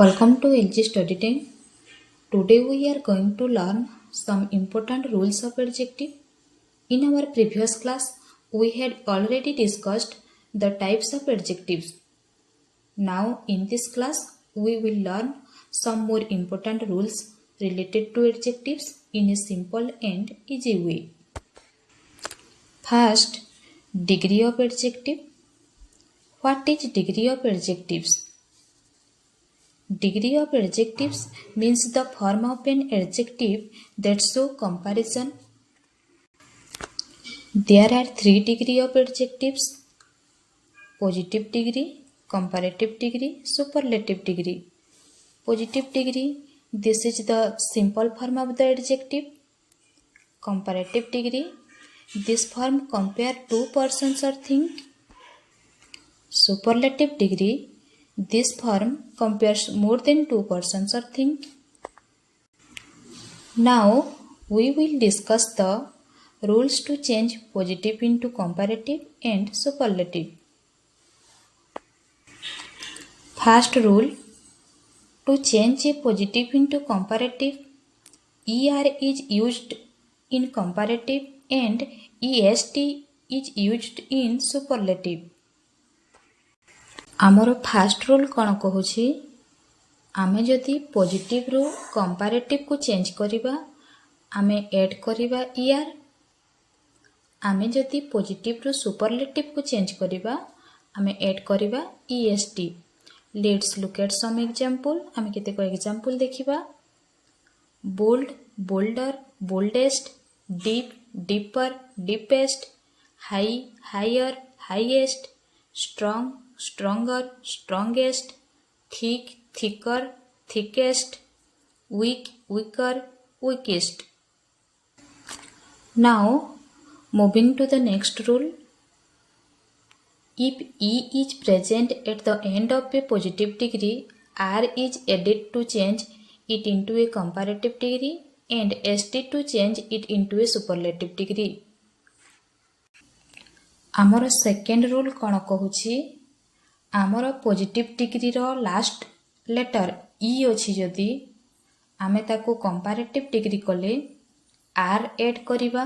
Welcome to LG Study Time. Today we are going to learn some important rules of adjective. In our previous class, we had already discussed the types of adjectives. Now in this class, we will learn some more important rules related to adjectives in a simple and easy way. First, degree of adjective. What is degree of adjectives? Degree of adjectives means the form of an adjective that show comparison. There are 3 degrees of adjectives: positive degree, comparative degree, superlative degree. Positive degree, this is the simple form of the adjective. Comparative degree, this form compare two persons or things. Superlative degree, this form compares more than two persons or things. Now we will discuss the rules to change positive into comparative and superlative. First rule, to change a positive into comparative, ER is used in comparative and EST is used in superlative. आमर fast rule कौन कहूँ आमे जदि positive रू comparative को change करिबा आमे add करिबा ER, आमे जदि पॉजिटिव रू सुपरलेटिव को चेंज करिबा आमे ऐड करिबा EST. Let's look at some example. आमे केते को एग्जांपल देखिबा. Bold, bolder, boldest, deep, deeper, deepest, high, higher, highest, strong, stronger, strongest, thick, thicker, thickest, weak, weaker, weakest. Now moving to the next rule. If E is present at the end of a positive degree, R is added to change it into a comparative degree and ST to change it into a superlative degree. आमर second rule कौन कहूँ आमर positive degree रो last letter E अच्छी जदि आमे ताको comparative degree कले आर ऐड करिबा,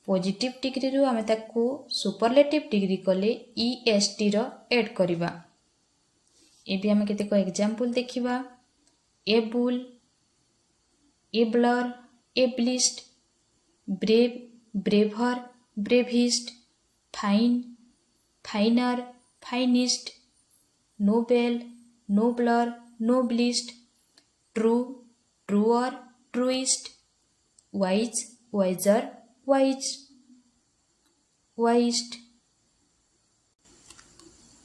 पॉजिटिव डिग्री रो आमे ताको सुपरलेटिव डिग्री कले EST रो ऐड करिबा. एबी आमे केते को एग्जांपल देखिबा. Able, abler, ablest, brave, braver, bravest, fine, finer, finest, noble, nobler, noblest, true, truer, truest, wise, wiser, wise, wisest.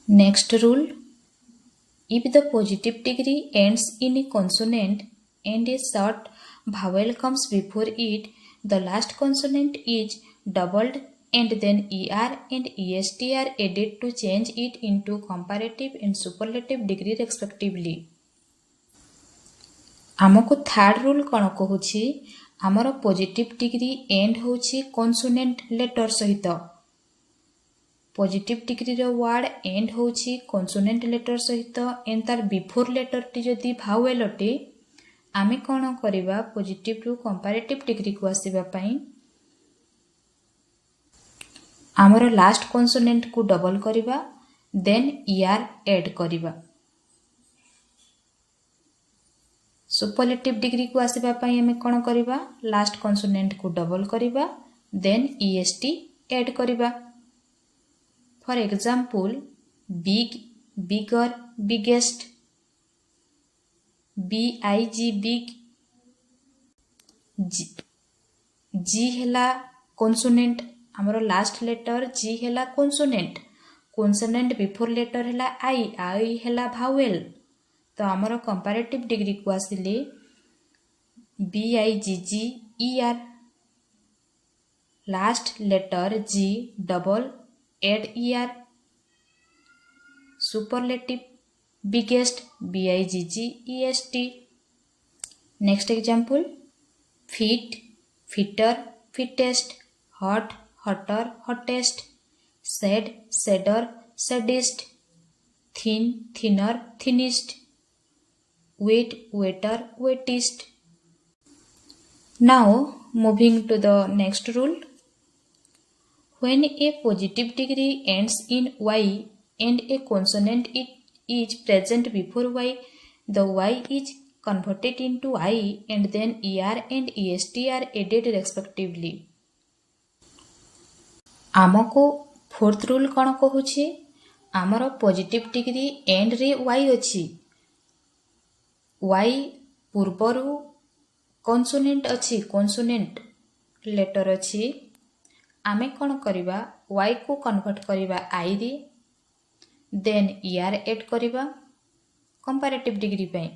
Next rule, if the positive degree ends in a consonant and a short vowel comes before it, the last consonant is doubled and then ER and EST are added to change it into comparative and superlative degree respectively. आमको third rule कौन कहूँ आमर positive degree end होची consonant letter सहित. Positive degree रो word end होची consonant letter सहित and तार बिफोर लेटर टी जदि भावेल अटे आमे कौन करिबा पॉजिटिव रू कंपैरेटिव डिग्री को आसीबा पई आमर लास्ट कॉन्सोनेंट को डबल करिबा देन ER ऐड करिबा. सुपरलेटिव डिग्री को आसीबा पई हमें कोन करिबा लास्ट कॉन्सोनेंट को डबल करिबा देन EST ऐड करिबा. For example big, bigger, biggest, BIG big, G हेला कॉन्सोनेंट आमर लास्ट लेटर जी हेला कॉन्सोनेंट, कॉन्सोनेंट बिफोर लेटर हेला आई, आई हेला भावेल. तो आमर कंपैरेटिव डिग्री को आसिले BIGG ER, last letter G double add ER, superlative biggest BIGG EST. Next example fit, fitter, fittest, hot, hotter, hottest, shed, shedder, saddest, thin, thinner, thinnest, wet, wetter, wettest. Now moving to the next rule. When a positive degree ends in y and a consonant is present before y, the y is converted into I and then ER and EST are added respectively. आमको fourth rule कौन कहूछि आमर positive degree and रे y अछि y पूर्वरु consonant अछि consonant letter अछि आमे कौन करिबा y को कन्वर्ट करिबा I रे देन ER ऐड करिबा कंपैरेटिव डिग्री पई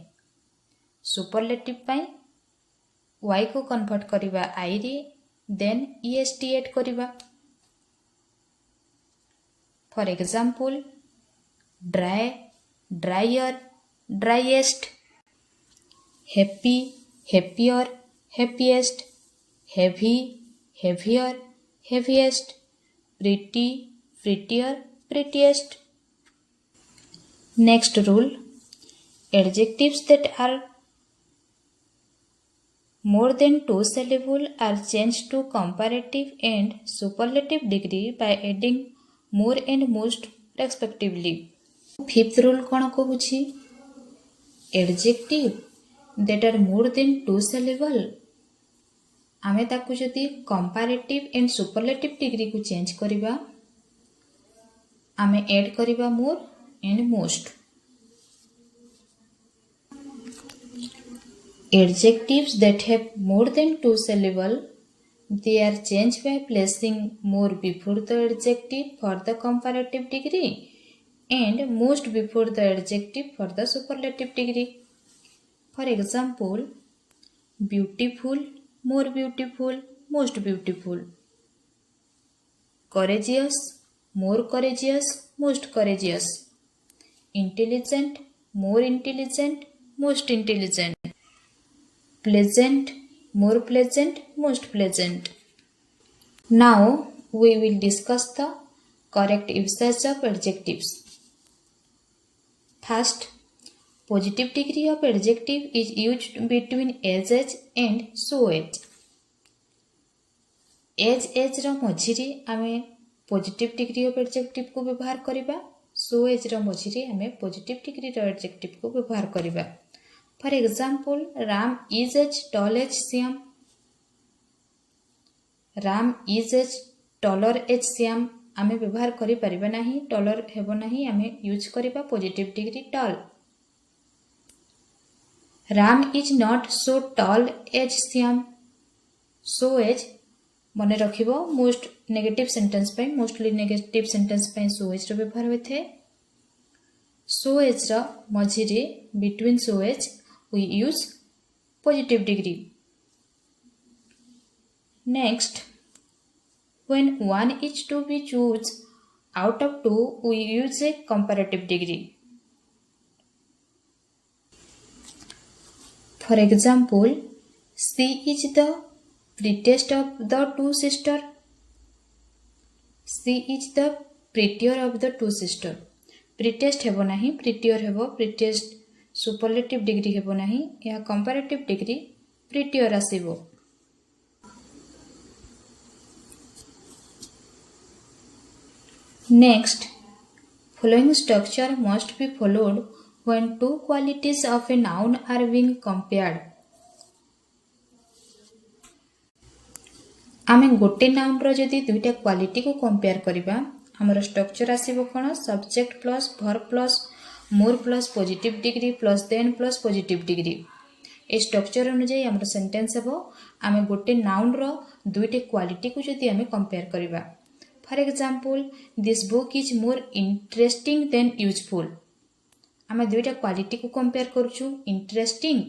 सुपरलेटिव पई y को कन्वर्ट करिबा I रे देन EST ऐड करिबा for example dry dryer driest happy happier happiest heavy heavier heaviest, pretty, prettier, prettiest. Next rule. Adjectives that are more than 2 syllables are changed to comparative and superlative degree by adding more and most respectively. Fifth rule कौन कहूछि Adjective that are more than 2 syllables आमे ताकु जदि comparative and superlative degree को change करिबा आमे add करिबा more and most adjectives that have more than 2 syllables they are changed by placing more before the adjective for the comparative degree and most before the adjective for the superlative degree. For example, beautiful, more beautiful, most beautiful. Courageous, more courageous, most courageous. Intelligent, more intelligent, most intelligent. Pleasant, more pleasant, most pleasant. Now we will discuss the correct usage of adjectives. First, positive degree of adjective is used between as and so as. as रो मझिरे आमे positive degree of adjective को व्यवहार करिबा so as रो मझिरे आमे positive degree रो adjective को व्यवहार करिबा. For example, Ram is as tall as Shyam. Ram is as taller as Shyam. आमे व्यवहार करि परिबा नाही taller हेबो नाही आमे यूज करिबा positive degree tall. Ram is not so tall as Shyam. So as मने रखिबो मोस्ट नेगेटिव सेंटेंस पे मोस्टली नेगेटिव सेंटेंस पे so as रो व्यवहार होथे. So as row मझिरे between so as we use positive degree. Next, when one is to be choose out of two we use a comparative degree. For example, she is the prettiest of the two sisters. She is the prettier of the two sisters. Prettiest हेबो नाही prettier हेबो prettiest superlative degree हेबो नाही या comparative degree prettier आसीबो. Next, following structure must be followed when two qualities of a noun are being compared. आमे गोटे noun रो जदि दुईटा क्वालिटी को कंपेयर करिबा हमर स्ट्रक्चर आसीबो कोन subject plus verb plus more plus positive degree plus than plus positive degree. ए स्ट्रक्चर अनुसार हमर सेंटेंस हेबो आमे गोटे नाउन रो दुईटा क्वालिटी को जदि आमे कंपेयर करिबा. For example, this book is more interesting than useful. आमे दुईटा क्वालिटी को कंपेयर करछु इंटरेस्टिंग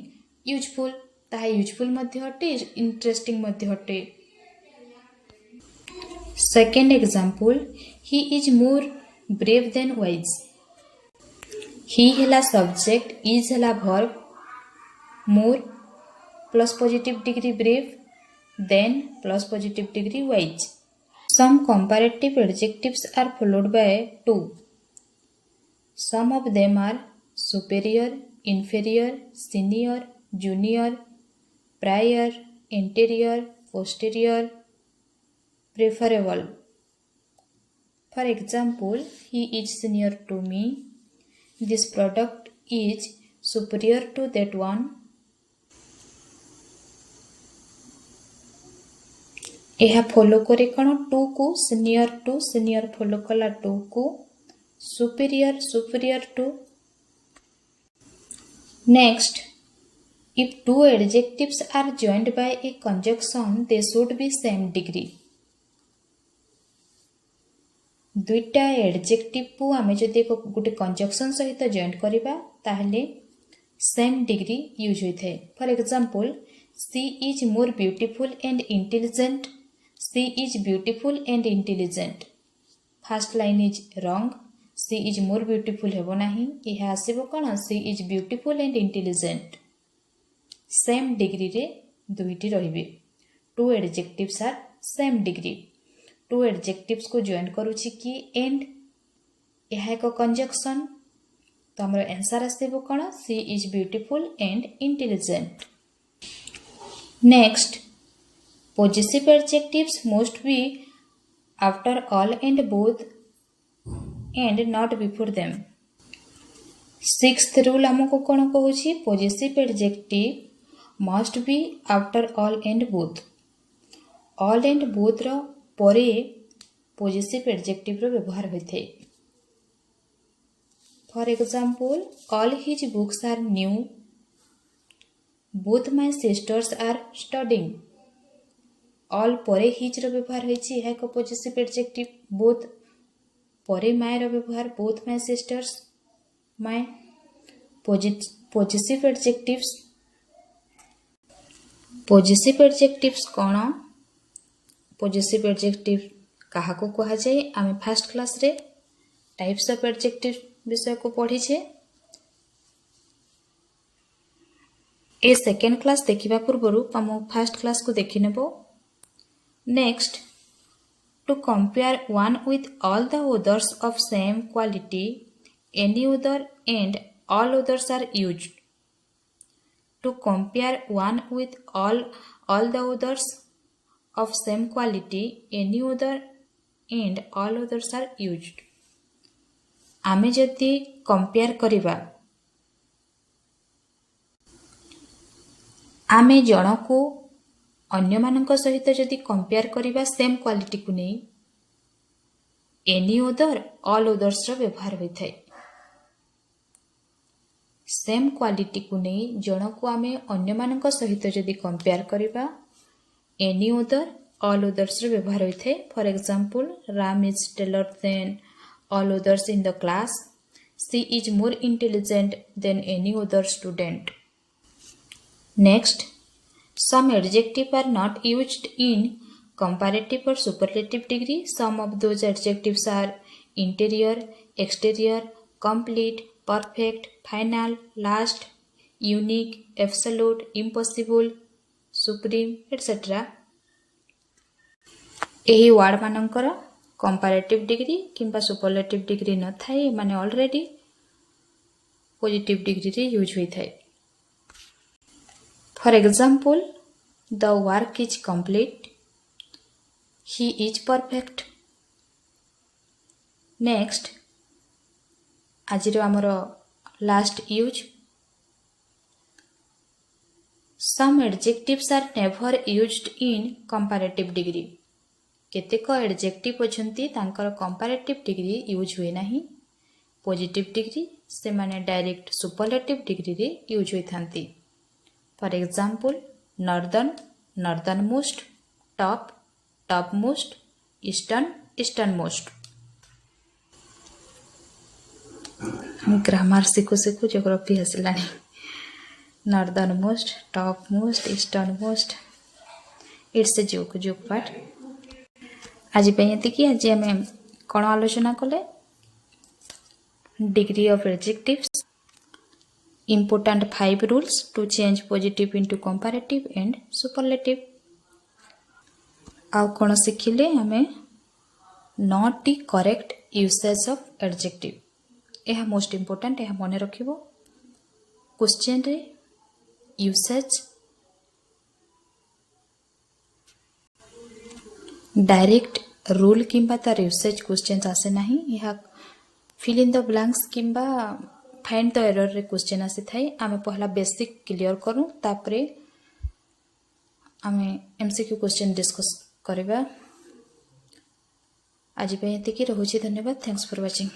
यूजफुल ताहा यूजफुल मध्ये हटे इंटरेस्टिंग मध्ये हटे. Second example, he is more brave than wise. He hela subject, is hela verb, more plus positive degree brave, then plus positive degree wise. Some comparative adjectives are followed by two. Some of them are superior, inferior, senior, junior, prior, anterior, posterior, preferable. For example, he is senior to me. This product is superior to that one. यह follow करे कौन to को senior follow कला to को superior to. Next, if two adjectives are joined by a conjunction they should be same degree. दुईटा adjective को आमे जदि गोटे कंजक्शन सहित जॉइंट करिबा ताहले सेम डिग्री यूज होइथे. For example, she is more beautiful and intelligent. She is beautiful and intelligent. First line is wrong. She is more beautiful हेबो नाही. यह आसीबो कोन she is beautiful and intelligent. Same degree रे दुईटी रहिबे. Two adjectives are same degree. Two adjectives को join करूछि कि एंड यह एक कंजक्शन. तो हमर आंसर आसीबो कोन she is beautiful and intelligent. Next, possessive adjectives must be after all and both and not before them. Sixth rule हमको कौन कहूँ possessive adjective must be after all and both. all and both रो परे possessive adjective रो व्यवहार होते. For example, all his books are new. Both my sisters are studying. All परे his रो व्यवहार होइछि. यह एक पॉजिटिव एडजेक्टिव. बोथ परे माय रो व्यवहार. Both my sister's my. Positive adjectives cone? Positive adjective काहा को कहा जाय? आमे फर्स्ट क्लास रे टाइप्स ऑफ एडजेक्टिव विषय को पढ़ी छे. ए सेकेंड क्लास देखिबा पूर्वरु हम फर्स्ट क्लास को देखि नेबो. Next, to compare one with all the others of same quality, any other and all others are used. To compare one with all the others of same quality, any other and all others are used. आमे जदि compare करिबा, आमे जणको अन्य मानक सहित जदि compare करिबा same quality को नहीं, एनी अदर ऑल अदर्स रो व्यवहार होइथाय. सेम क्वालिटी को नहीं जण को आमे अन्य मानक सहित जदि कंपेयर करिबा एनी अदर ऑल अदर्स रो व्यवहार होइथाय. For example, Ram is taller than all others in the class. She is more intelligent than any other student. Next, some adjectives are not used in comparative or superlative degree. Some of those adjectives are interior, exterior, complete, perfect, final, last, unique, absolute, impossible, supreme, etc. एही word मानकर comparative degree किंबा superlative degree न थाए. माने already positive degree रे use होई थाए. For example, the work is complete. He is perfect. Next, आजिरो आमरो last use. Some adjectives are never used in comparative degree. केतेक एडजेक्टिव अछंती तांकर कंपैरेटिव डिग्री यूज हुए नाही. पॉजिटिव डिग्री से माने डायरेक्ट सुपरलेटिव डिग्री रे यूज होई थांती. For example, northern, northernmost, top, topmost, eastern, easternmost. Grammar सीखु सीखु ज्योग्राफी हसलानी. northernmost, topmost, easternmost. It's a joke part. आज कि आज आम कौन आलोचना कले? Degree of adjectives. Important 5 rules to change positive into comparative and superlative. आउ कौन शिखिले हमें not the correct usage of adjective. यह मोस्ट इम्पोर्टेंट. यह मन रखिबो. क्वेश्चन रे यूसेज डायरेक्ट रूल किंबा तार यूसेज क्वेश्चन आसे नहीं यह फिल इन द ब्लैंक्स किंबा फाइंड द एरर रे क्वेश्चन आसी थाई आमे पहला बेसिक क्लियर करूं तापरे आमे एमसीक्यू क्वेश्चन डिस्कस करबा। आज पे एतिकी रहुछि। धन्यवाद। Thanks for watching.